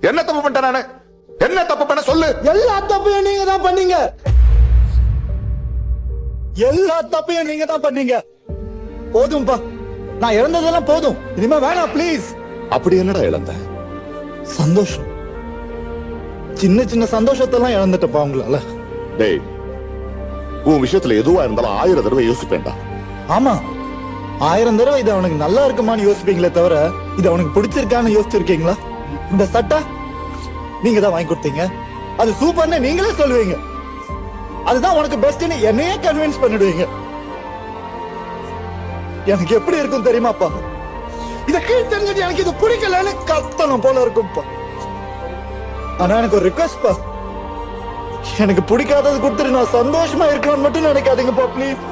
என்ன தப்பு பண்ணிட்டேன் நானு? என்ன தப்பு பண்ண சொல்லு. எல்லா தப்பையும் நீங்க தான் பண்ணீங்க. எல்லா தப்பையும் நீங்க தான் பண்ணீங்க. போதும்பா, நான் இழந்ததெல்லாம் போதும். இனிமே வேணாம் ப்ளீஸ். அப்படி என்னடா இழந்த? சந்தோஷம். சின்ன சின்ன சந்தோஷத்தெல்லாம் இழந்துட்டப்பா உங்களால. டேய், உன் விஷயத்துல எதுவா இருந்தாலும் 1000 தடவை யோசிப்பேன்டா. ஆமா, 1000 தடவை இது அவனுக்கு நல்லா இருக்குமான்னு யோசிப்பீங்களே தவிர இது அவனுக்கு பிடிச்சிருக்கான்னு யோசிச்சிருக்கீங்களா? இந்த சட்டை நீங்க தான் வாங்கி கொடுத்தீங்க, அது சூப்பர்னு நீங்களே சொல்லுவீங்க. அதுதான் உனக்கு பெஸ்ட்னு என்னையே கன்வின்ஸ் பண்ணிடுவீங்க. எனக்கு எப்படி இருக்கும் தெரியுமாப்பா? இத கீழ் தெரிஞ்சது எனக்கு இது பிடிக்கலன்னு கத்தணும் போல இருக்கும்பா. ஆனா எனக்கு ஒரு ரிக்வெஸ்ட் பா, எனக்கு பிடிக்காதது கொடுத்துட்டு நான் சந்தோஷமா இருக்கணும்னு மட்டும் நினைக்காதீங்கப்பா ப்ளீஸ்.